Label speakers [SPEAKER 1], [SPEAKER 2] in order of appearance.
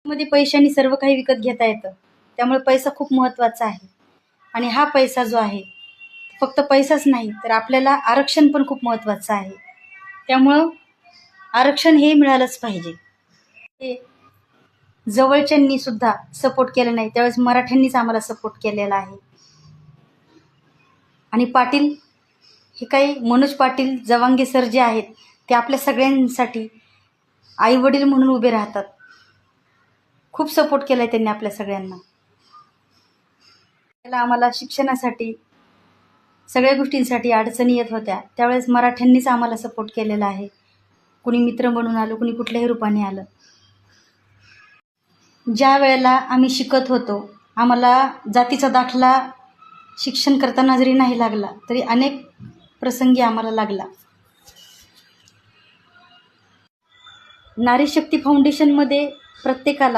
[SPEAKER 1] मध्ये पैशाने सर्व काही विकत घेता येतं, त्यामुळे पैसा खूप महत्त्वाचा आहे. आणि हा पैसा जो आहे फक्त पैसाच नाही तर आपल्याला आरक्षण पण खूप महत्त्वाचं आहे. त्यामुळं आरक्षण हे मिळालंच पाहिजे. हे जवळच्यांनी सुद्धा सपोर्ट केला नाही, त्यावेळेस मराठ्यांनीच आम्हाला सपोर्ट केलेला आहे. आणि पाटील हे काही मनोज पाटील जवांगे सर जे आहेत ते आपल्या सगळ्यांसाठी आई वडील म्हणून उभे राहतात. खूप सपोर्ट केला आहे त्यांनी आपल्या सगळ्यांना. त्याला आम्हाला शिक्षणासाठी सगळ्या गोष्टींसाठी अडचणी येत होत्या, त्यावेळेस मराठ्यांनीच आम्हाला सपोर्ट केलेला आहे. कुणी मित्र म्हणून आलं, कुणी कुठल्याही रूपाने आलं. ज्या वेळेला आम्ही शिकत होतो आम्हाला जातीचा दाखला शिक्षण करताना जरी नाही लागला तरी अनेक प्रसंगी आम्हाला लागला. नारी शक्ती फाउंडेशनमध्ये प्रत्येकाला